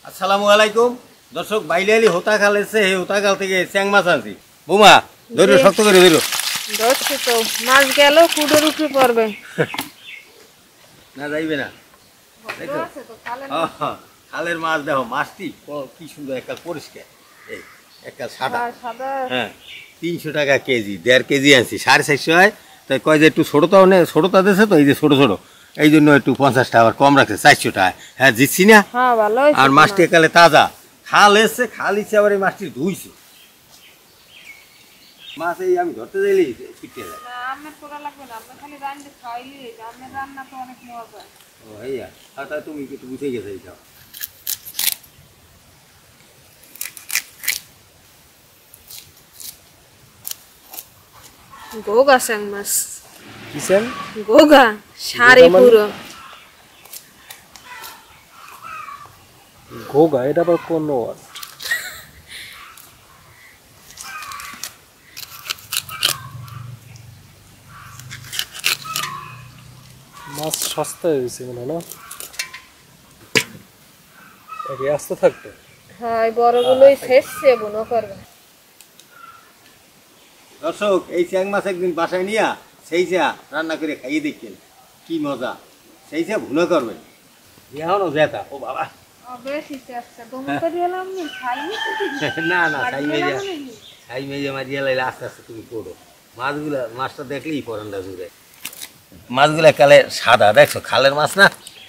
আসসালামু আলাইকুম দর্শক বাইলালি হোতা খাল এসে এই হোতা খাল থেকে চ্যাং মাছ আনছি। বৌমা ধরো, শক্ত করে ধরো। ধরছি তো, মাছ গেল কুডের উপরে পড়বে না যাইবে না। খালের মাছ দেখো, মাছটি কি সুন্দর, একটা পরিষ্কার, এই একটা সাদা। হ্যাঁ, 300 টাকা কেজি, 1.5 কেজি আনছি, 450 হয়। তাই কয় যে একটু ছোটতাও নেই, ছোটতা দিয়েছে তো, এই যে ছোট ছোট, এই জন্য একটু 50 টাকা আবার কম রাখছে, 400 টাকা। হ্যাঁ জিতছি না। আর মাছটি একালে তাজা, খাল এসছে, খাল ইচ্ছে আবার এই মাছটি ধুইছে। মাছ এই আমি ধরতে যাইলে পিটে যায়। ও ভাইয়া, তা তুমি একটু বুঝে গেছে এই খাও। গোগা স্যাং মাছ, কিসেন গোগা সারি পুরো গোগা, এটা আবার কোন ওয়ার্ড? মাছ সস্তা হয়েছে মনে হয় না, একে আস্তে থাকতো। হ্যাঁ, বড়গুলোই শেষছে বুনো করবে। দর্শক, এই চ্যাং মাছ একদিন বাসায় নিয়ে সেই চা রান্না করে খাইয়ে দেখছেন, কি মজা। সেই চা ভুলো করবেন, এখনো জেতা। ও বাবা, না না, ছাই মেজে মারিয়ে লাইলে আস্তে আস্তে তুমি পড়ো। মাছটা দেখলেই পরানটা জুড়ে। মাছগুলা কালে সাদা, দেখছো খালের মাছ না,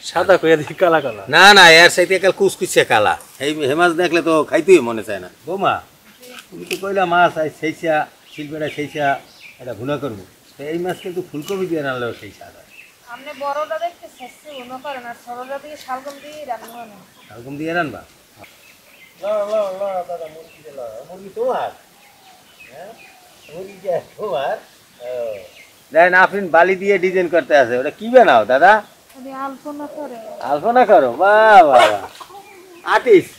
সাদা কইয়া দেখি কালা কালা। না না, এর সাইতে কাল কুচকুচে কালা। এই হে মাছ দেখলে তো খাইতেই মনে চায় না। বৌমা, তুমি তো কইলা মাছ সেইচা শিল্পেটা, সেইচা এটা ভুনা করবো। তো এই মাছ কিন্তু ফুলকপি দিয়ে রান্নালেও সেই স্বাদ হয়। আপনি বড়টা দেখতে শেষে বুনো করেন, আর ছোটটা দিয়ে শালগম দিয়ে রান্না হয়। শালগম দিয়ে রান্না? দাদা, মুরগি তোমার? হ্যাঁ, মুরগি তোমার? দেখেন আফরিন বালি দিয়ে ডিজাইন করতে আছে, ওটা কি বানাও দাদা? আলপনা করো? বাহ বাহ, আর্টিস্ট।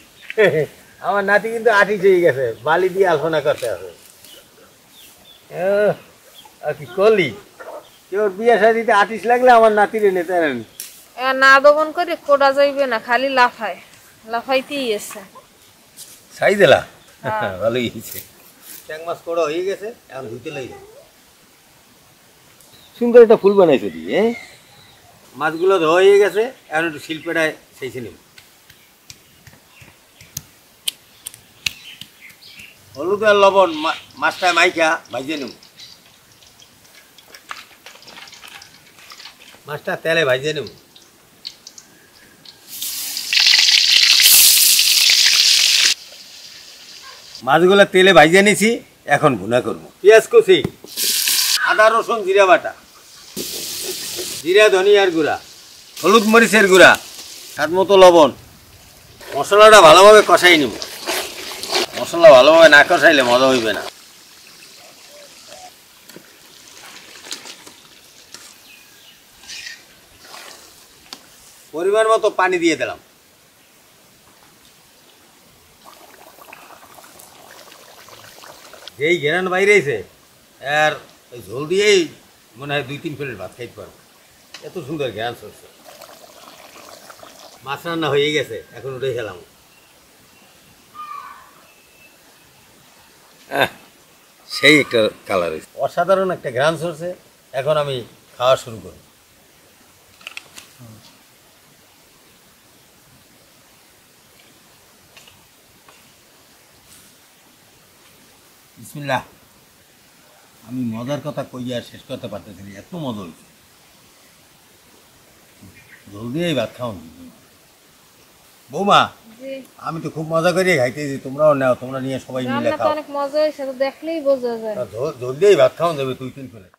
আমার নাতি কিন্তু আর্টিস্ট হয়ে গেছে, বালি দিয়ে আলপনা করতে আছে। আর কি করলি, কেউ বিয়ে শাদিতে আর্টিস্ট লাগলে আমার নাতিরে নিতে না দমন করে কোটা যাইবে না, খালি লাফায়, লাফাইতেই এসছে। ছাই দিলা? ভালোই হয়েছে। ট্যাং মাছ কড়া হয়ে গেছে, এখন ধুতে লাগে। সুন্দর একটা ফুল বানাইছে দি। মাছগুলো ধোয়া হয়ে গেছে, এখন একটু শিল্পেটায় সেইছে নেব। হলুদ আর লবণ মাছটায় মাইকা ভাজিয়ে নেব। মাছটা তেলে ভাজিয়ে নেব। মাছগুলো তেলে ভাজিয়ে নিয়েছি, এখন ভুনা করবো। পেঁয়াজ কুচি, আদা রসুন জিরা বাটা, জিরা ধনিয়ার গুঁড়া, হলুদ মরিচের গুঁড়া, স্বাদ মতো লবণ। মশলাটা ভালোভাবে কষাই নেব। মশলা ভালোভাবে না কষাইলে মজা হইবে না। পরিমাণ মতো পানি দিয়ে দিলাম। যেই ঘেরান বাইরে এসে আর ওই ঝোল দিয়েই মনে হয় 2-3 প্লেট ভাত খাইতে পারবো, এত সুন্দর ঘেরান চলছে। মাছ রান্না হয়ে গেছে, এখন উঠে খেলাম। সেই একটা কালার হয়েছে, অসাধারণ একটা ঘ্রাণ চলছে। এখন আমি খাওয়া শুরু করব। বিসমিল্লাহ। আমি মজার কথা কই আর শেষ করতে পারতেছি না, এত মজা হয়েছে। জলদি এই ভাত খাও। বৌমা, আমি তো খুব মজা করে খাইতেছি, তোমরাও নাও, তোমরা নিয়ে সবাই মিলে খাও। অনেক মজা হয়েছে, দেখলেই বোঝা যায়। জলদি এই ভাত খাওয়া যাবে 2-3 প্লেট।